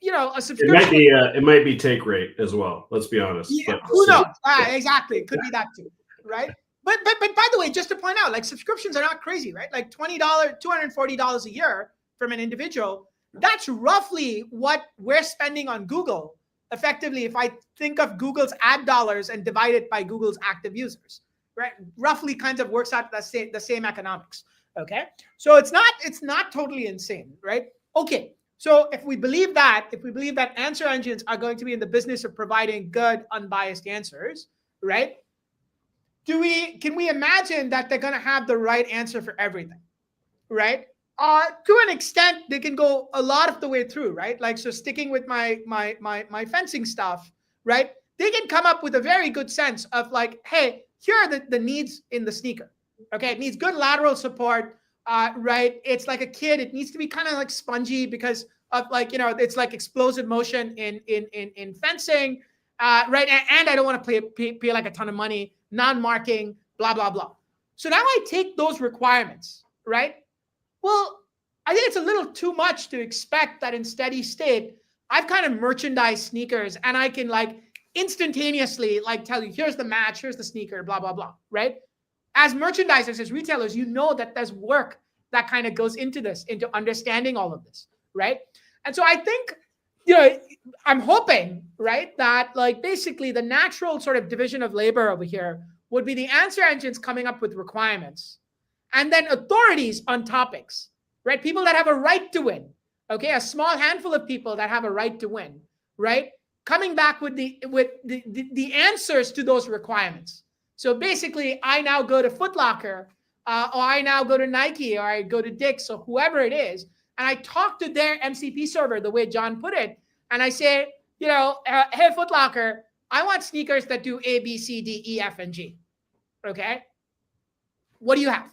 a subscription. It might be take rate as well. Let's be honest. Yeah, who knows? Exactly, it could be that too, right? But by the way, just to point out, like subscriptions are not crazy, right? Like $20, $240 a year from an individual. That's roughly what we're spending on Google. Effectively, if I think of Google's ad dollars and divide it by Google's active users, right? Roughly kind of works out the same economics. Okay, so it's not totally insane, right? Okay, so if we believe that answer engines are going to be in the business of providing good, unbiased answers, right? Can we imagine that they're going to have the right answer for everything, right? To an extent, they can go a lot of the way through, right? Like, so sticking with my fencing stuff, right? They can come up with a very good sense of like, hey, here are the needs in the sneaker. Okay, it needs good lateral support, right? It's like a kid. It needs to be kind of like spongy because of like, it's like explosive motion in fencing, right? And I don't want to pay like a ton of money, non-marking, blah, blah, blah. So now I take those requirements, right? Well, I think it's a little too much to expect that in steady state, I've kind of merchandised sneakers and I can like instantaneously like tell you, here's the match, here's the sneaker, blah, blah, blah, right? As merchandisers, as retailers, you know that there's work that kind of goes into this, into understanding all of this, right? And so I think, I'm hoping, right, that like basically the natural sort of division of labor over here would be the answer engines coming up with requirements and then authorities on topics, right? People that have a right to win, okay? A small handful of people that have a right to win, right? Coming back with the answers to those requirements. So basically, I now go to Foot Locker, or I now go to Nike, or I go to Dick's, or whoever it is, and I talk to their MCP server, the way John put it, and I say, hey, Foot Locker, I want sneakers that do A, B, C, D, E, F, and G. Okay? What do you have?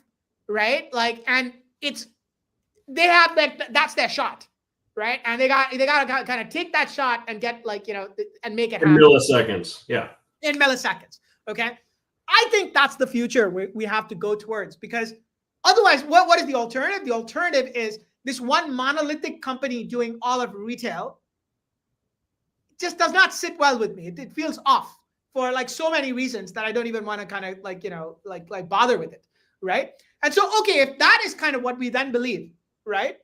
Right? Like, and they have that's their shot, right? And they got to kind of take that shot and get like, and make it happen. In milliseconds, yeah. In milliseconds, okay? I think that's the future we have to go towards, because otherwise, what is the alternative? The alternative is this one monolithic company doing all of retail. Just does not sit well with me. It feels off for like so many reasons that I don't even want to kind of like, like bother with it, right? And so, okay, if that is kind of what we then believe, right?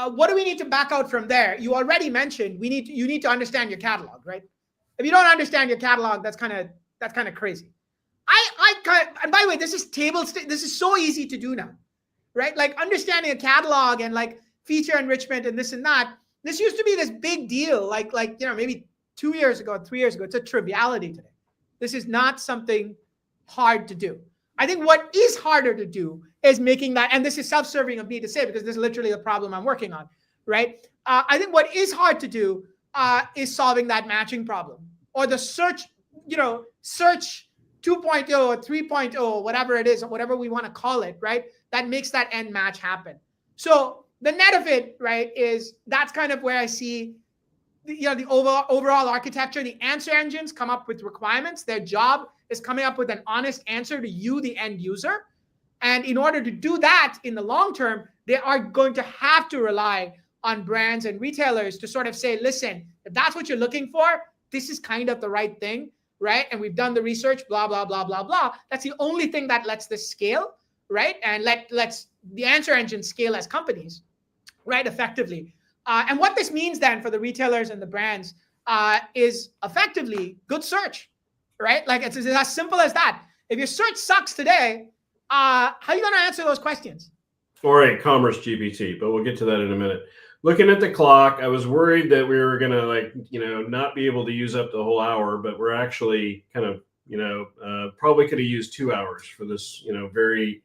What do we need to back out from there? You already mentioned you need to understand your catalog, right? If you don't understand your catalog, that's kind of crazy. And by the way, this is so easy to do now, right? Like understanding a catalog and like feature enrichment and this and that. This used to be this big deal, like maybe 2 years ago, 3 years ago. It's a triviality today. This is not something hard to do. I think what is harder to do is making that, and this is self-serving of me to say because this is literally the problem I'm working on, right? I think what is hard to do is solving that matching problem, or the search 2.0 or 3.0 or whatever it is, or whatever we want to call it, right? That makes that end match happen. So the net of it, right, is that's kind of where I see the overall architecture. The answer engines come up with requirements. Their job is coming up with an honest answer to you, the end user. And in order to do that in the long term, they are going to have to rely on brands and retailers to sort of say, listen, if that's what you're looking for, this is kind of the right thing, right? And we've done the research, blah, blah, blah, blah, blah. That's the only thing that lets this scale, right? And lets the answer engine scale as companies, right, effectively. And what this means then for the retailers and the brands is effectively good search, right? Like it's as simple as that. If your search sucks today, how are you going to answer those questions? Or a commerce GPT, but we'll get to that in a minute. Looking at the clock, I was worried that we were going to not be able to use up the whole hour, but we're actually kind of, probably could have used 2 hours for this, very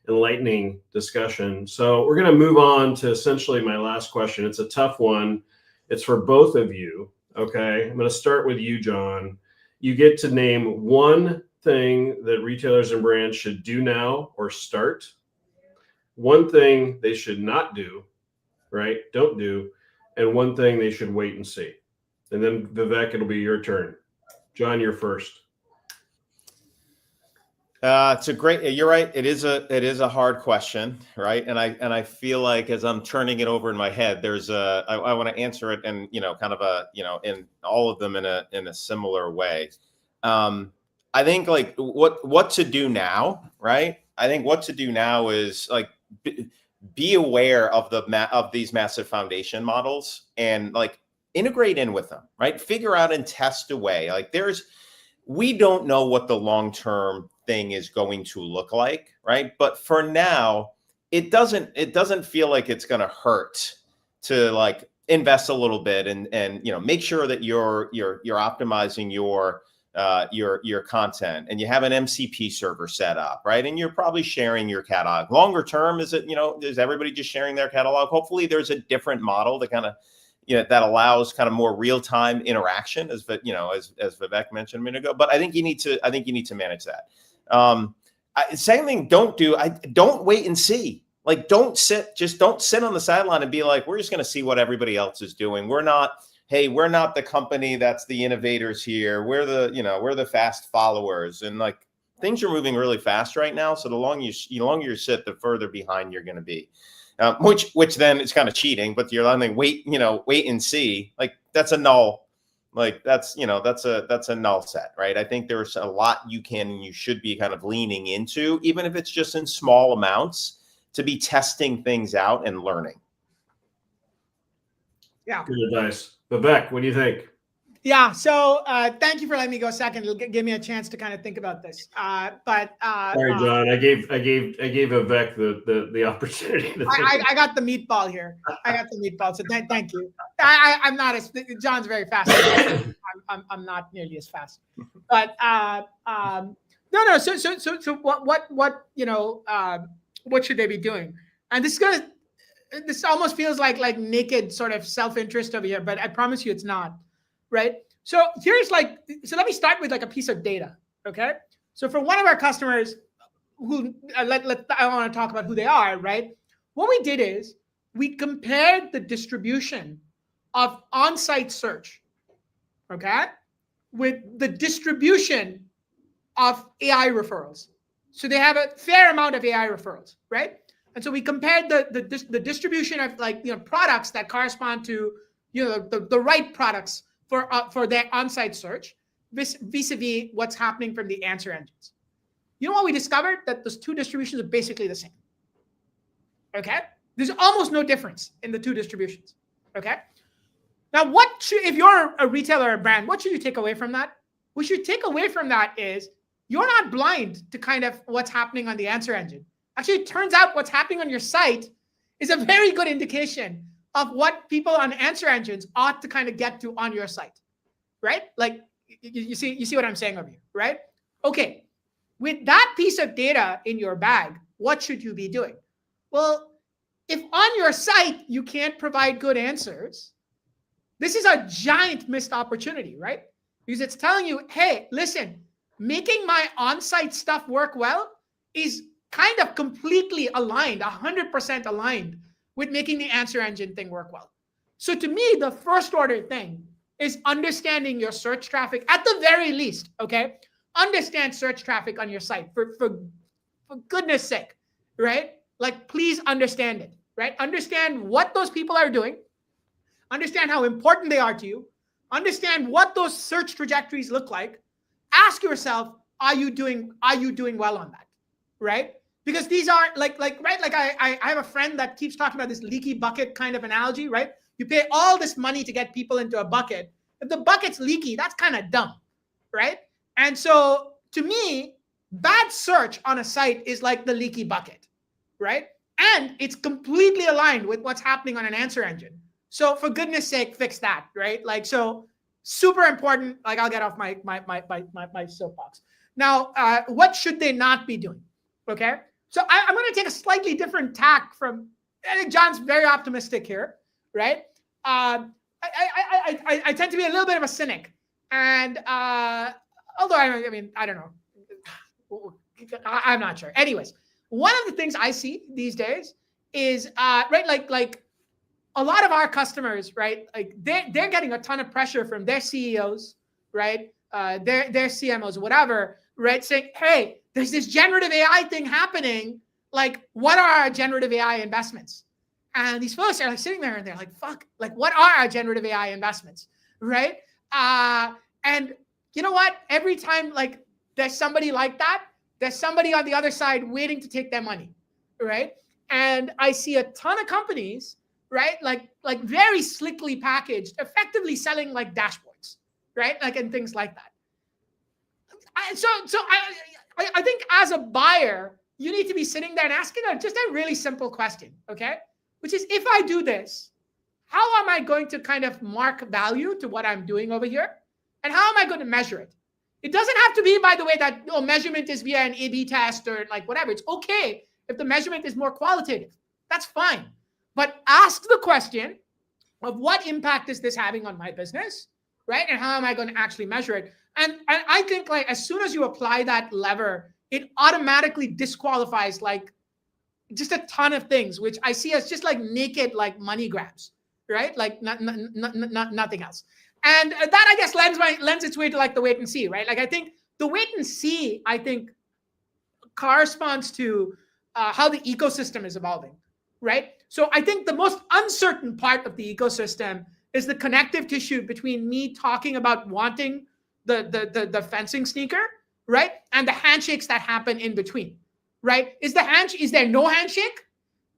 enlightening discussion. So we're going to move on to essentially my last question. It's a tough one. It's for both of you. Okay. I'm going to start with you, John. You get to name one thing that retailers and brands should do now or start. One thing they should not do, right? Don't do. And one thing they should wait and see. And then Vivek, it'll be your turn. John, you're first. It's a great. You're right. It is a hard question, right? And I feel like as I'm turning it over in my head, I want to answer it, and kind of in all of them in a similar way. I think like what to do now, right? I think what to do now is like be aware of these massive foundation models and like integrate in with them, right? Figure out and test away. Like we don't know what the long-term thing is going to look like, right? But for now, it doesn't feel like it's going to hurt to like invest a little bit and make sure that you're optimizing your content and you have an MCP server set up, right? And you're probably sharing your catalog. Longer term, is everybody just sharing their catalog? Hopefully there's a different model that kind of, that allows kind of more real-time interaction, as Vivek mentioned a minute ago. But I think you need to manage that. Same thing. Don't wait and see. Like, don't sit on the sideline and be like, we're just going to see what everybody else is doing. We're not the company that's the innovators here. We're the fast followers, and like things are moving really fast right now. So the longer you sit, the further behind you're going to be. Which then it's kind of cheating, but you're letting wait and see. Like that's a null. Like that's a null set, right? I think there's a lot you can and you should be kind of leaning into, even if it's just in small amounts, to be testing things out and learning. Yeah. Good advice. Vivek, what do you think? Yeah. So thank you for letting me go second. It'll give me a chance to kind of think about this. Sorry, John. I gave Vivek the opportunity to think. I got the meatball here. I got the meatball. So thank you. I'm not as John's very fast. I'm not nearly as fast. But no. So what should they be doing? And this almost feels like naked sort of self-interest over here, but I promise you it's not. Right. So let me start with like a piece of data. Okay. So for one of our customers who I want to talk about who they are, right? What we did is we compared the distribution of on-site search, okay, with the distribution of AI referrals. So they have a fair amount of AI referrals, right? And so we compared the distribution of products that correspond to the right products for their on-site search vis-a-vis what's happening from the answer engines. You know what we discovered? That those two distributions are basically the same. Okay? There's almost no difference in the two distributions. Okay? Now, if you're a retailer or a brand, what should you take away from that? What you should take away from that is you're not blind to kind of what's happening on the answer engine. Actually, it turns out what's happening on your site is a very good indication of what people on answer engines ought to kind of get to on your site, right? Like you see what I'm saying over here, right? Okay, with that piece of data in your bag, what should you be doing? Well, if on your site you can't provide good answers, this is a giant missed opportunity, right? Because it's telling you, hey, listen, making my on-site stuff work well is kind of completely aligned, 100% aligned with making the answer engine thing work well. So to me, the first order thing is understanding your search traffic at the very least, okay? Understand search traffic on your site for for goodness sake, right? Like, please understand it, right? Understand what those people are doing. Understand how important they are to you. Understand what those search trajectories look like. Ask yourself, are you doing well on that, right? Because these are right, like I have a friend that keeps talking about this leaky bucket kind of analogy, right? You pay all this money to get people into a bucket. If the bucket's leaky, that's kind of dumb, right? And so to me, bad search on a site is like the leaky bucket, right? And it's completely aligned with what's happening on an answer engine. So for goodness sake, fix that, right? Like, so super important. Like, I'll get off my soapbox. Now, what should they not be doing? Okay. So I'm going to take a slightly different tack from, I think John's very optimistic here, right? I tend to be a little bit of a cynic. And although, I mean, I don't know. I'm not sure. Anyways, one of the things I see these days is, right, like a lot of our customers, right, like they're getting a ton of pressure from their CEOs, right, their CMOs, whatever, right, saying, hey, there's this generative AI thing happening. Like, what are our generative AI investments? And these folks are like sitting there and they're like, fuck, like, what are our generative AI investments, right? And you know what? Every time, like, there's somebody like that, there's somebody on the other side waiting to take their money, right? And I see a ton of companies, right, like very slickly packaged, effectively selling like dashboards, right, like, and things like that. I think as a buyer, you need to be sitting there and asking just a really simple question, okay? Which is, if I do this, how am I going to kind of mark value to what I'm doing over here? And how am I going to measure it? It doesn't have to be, by the way, that measurement is via an A/B test or like whatever. It's okay if the measurement is more qualitative. That's fine. But ask the question of what impact is this having on my business, right? And how am I going to actually measure it? And I think, like, as soon as you apply that lever, it automatically disqualifies like just a ton of things, which I see as just like naked, like, money grabs, right? Like nothing else. And that, I guess, lends its way to like the wait and see, right? Like, I think the wait and see, I think, corresponds to how the ecosystem is evolving, right? So I think the most uncertain part of the ecosystem is the connective tissue between me talking about wanting the fencing sneaker, right, and the handshakes that happen in between, right? Is there no handshake,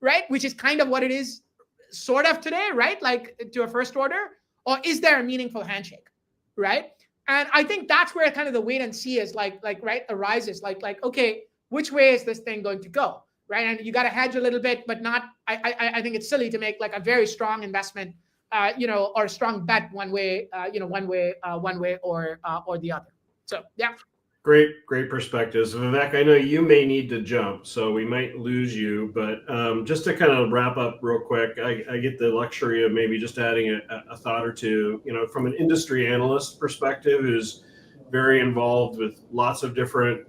right, which is kind of what it is sort of today, right, like to a first order, or is there a meaningful handshake, right? And I think that's where kind of the wait and see is like right, arises, like okay, which way is this thing going to go, right? And you got to hedge a little bit, but not. I think it's silly to make like a very strong investment, or a strong bet one way, one way or the other. So yeah. Great perspectives. Vivek, I know you may need to jump, so we might lose you, but just to kind of wrap up real quick, I get the luxury of maybe just adding a thought or two, from an industry analyst perspective, who's very involved with lots of different,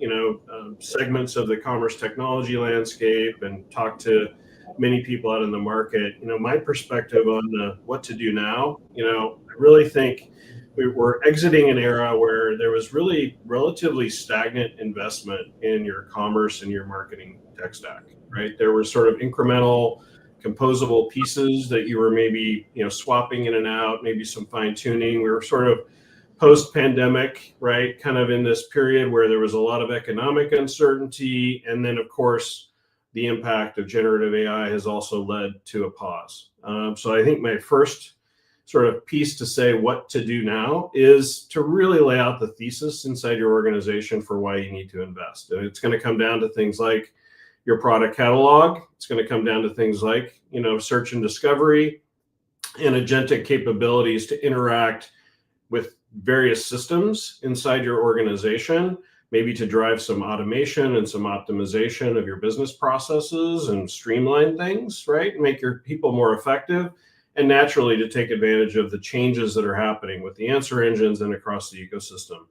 segments of the commerce technology landscape and talk to many people out in the market. My perspective on what to do now, I really think we're exiting an era where there was really relatively stagnant investment in your commerce and your marketing tech stack, right? There were sort of incremental composable pieces that you were maybe, swapping in and out, maybe some fine tuning. We were sort of post-pandemic, right? Kind of in this period where there was a lot of economic uncertainty. And then, of course, the impact of generative AI has also led to a pause. So I think my first sort of piece to say what to do now is to really lay out the thesis inside your organization for why you need to invest. And it's going to come down to things like your product catalog. It's going to come down to things like, search and discovery and agentic capabilities to interact with various systems inside your organization, maybe to drive some automation and some optimization of your business processes and streamline things, right? Make your people more effective, and naturally to take advantage of the changes that are happening with the answer engines and across the ecosystem.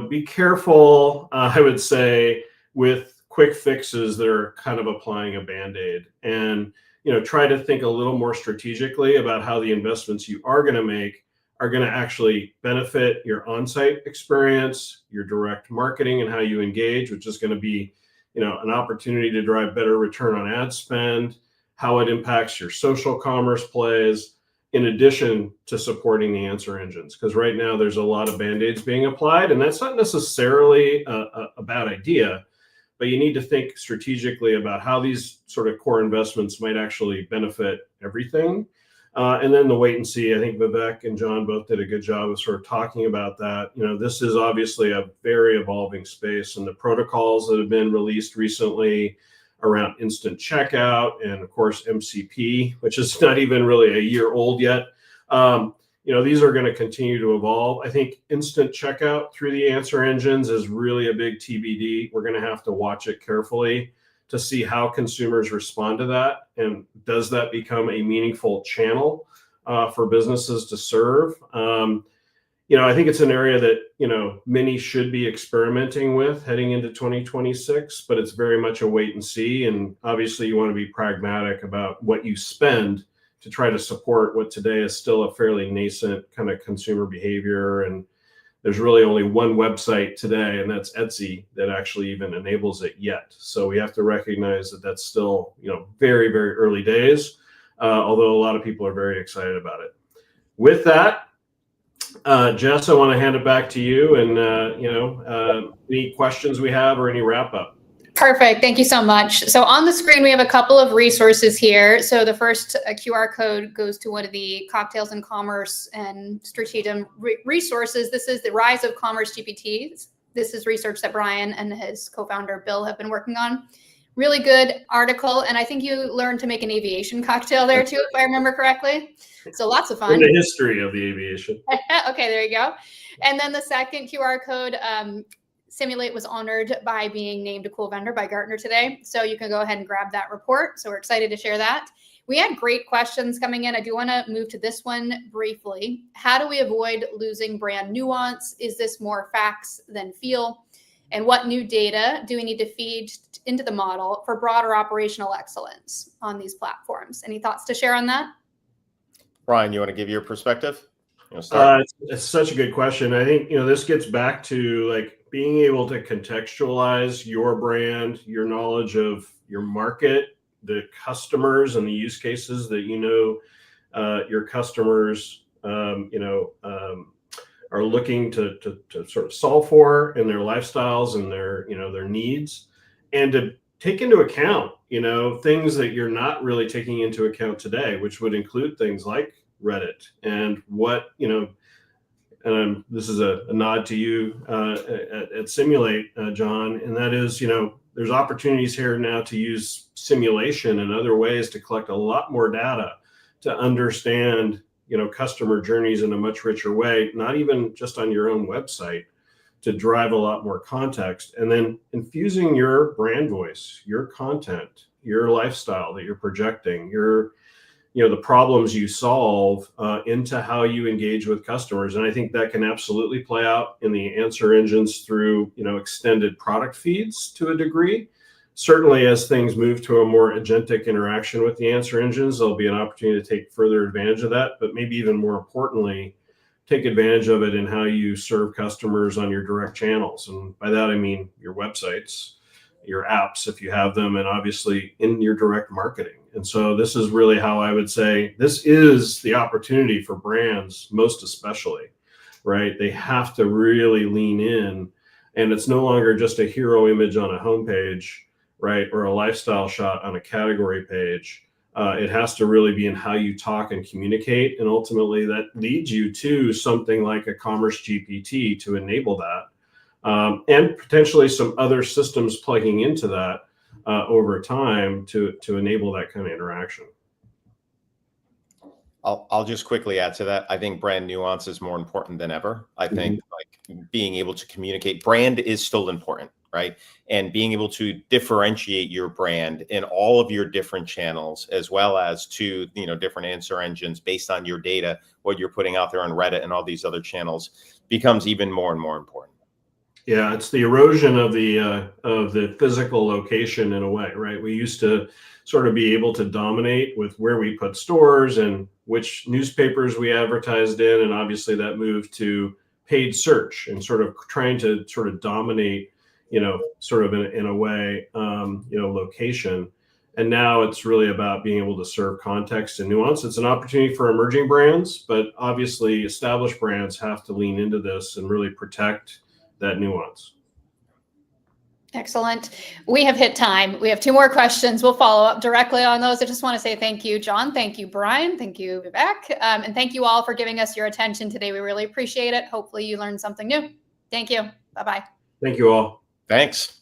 Be careful, I would say, with quick fixes that are kind of applying a Band-Aid, and try to think a little more strategically about how the investments you are going to make are going to actually benefit your on-site experience, your direct marketing and how you engage, which is going to be, an opportunity to drive better return on ad spend, how it impacts your social commerce plays, in addition to supporting the answer engines. Because right now there's a lot of band-aids being applied, and that's not necessarily a bad idea, but you need to think strategically about how these sort of core investments might actually benefit everything. And then the wait and see. I think Vivek and John both did a good job of sort of talking about that. This is obviously a very evolving space, and the protocols that have been released recently around instant checkout and, of course, MCP, which is not even really a year old yet. These are going to continue to evolve. I think instant checkout through the answer engines is really a big TBD. We're going to have to watch it carefully to see how consumers respond to that, and does that become a meaningful channel for businesses to serve. I think it's an area that many should be experimenting with heading into 2026, but it's very much a wait and see. And obviously, you want to be pragmatic about what you spend to try to support what today is still a fairly nascent kind of consumer behavior. And there's really only one website today, and that's Etsy, that actually even enables it yet. So we have to recognize that that's still, very, very early days, although a lot of people are very excited about it. With that, Jess, I want to hand it back to you, and any questions we have or any wrap up. Perfect. Thank you so much. So on the screen, we have a couple of resources here. So the first QR code goes to one of the Cocktails in Commerce and Strategium resources. This is the Rise of Commerce GPTs. This is research that Brian and his co-founder Bill have been working on. Really good article. And I think you learned to make an aviation cocktail there too, if I remember correctly. So lots of fun. In the history of the aviation. Okay, there you go. And then the second QR code, Simulate was honored by being named a cool vendor by Gartner today. So you can go ahead and grab that report. So we're excited to share that. We had great questions coming in. I do want to move to this one briefly. How do we avoid losing brand nuance? Is this more facts than feel? And what new data do we need to feed into the model for broader operational excellence on these platforms? Any thoughts to share on that? Brian, you want to give your perspective? It's such a good question. I think, this gets back to being able to contextualize your brand, your knowledge of your market, the customers and the use cases that your customers are looking to sort of solve for in their lifestyles and their needs, and to take into account things that you're not really taking into account today, which would include things like Reddit and what and this is a nod to you at Simulate, John, and that is, there's opportunities here now to use simulation and other ways to collect a lot more data to understand, customer journeys in a much richer way, not even just on your own website, to drive a lot more context, and then infusing your brand voice, your content, your lifestyle that you're projecting, the problems you solve into how you engage with customers. And I think that can absolutely play out in the answer engines through, extended product feeds to a degree. Certainly, as things move to a more agentic interaction with the answer engines, there'll be an opportunity to take further advantage of that. But maybe even more importantly, take advantage of it in how you serve customers on your direct channels. And by that, I mean your websites, your apps, if you have them, and obviously in your direct marketing. And so this is really how I would say this is the opportunity for brands, most especially, right? They have to really lean in, and it's no longer just a hero image on a homepage, right? Or a lifestyle shot on a category page. It has to really be in how you talk and communicate. And ultimately that leads you to something like a Commerce GPT to enable that. And potentially some other systems plugging into that over time to enable that kind of interaction. I'll just quickly add to that. I think brand nuance is more important than ever. I think being able to communicate brand is still important, right? And being able to differentiate your brand in all of your different channels, as well as to, different answer engines based on your data, what you're putting out there on Reddit and all these other channels, becomes even more and more important. Yeah, it's the erosion of the physical location in a way, right? We used to sort of be able to dominate with where we put stores and which newspapers we advertised in, and obviously that moved to paid search and sort of trying to sort of dominate, sort of in a way, location. And now it's really about being able to serve context and nuance. It's an opportunity for emerging brands, but obviously established brands have to lean into this and really protect that nuance. Excellent. We have hit time. We have 2 more questions. We'll follow up directly on those. I just want to say thank you, John. Thank you, Brian. Thank you, Vivek. And thank you all for giving us your attention today. We really appreciate it. Hopefully you learned something new. Thank you. Bye-bye. Thank you all. Thanks.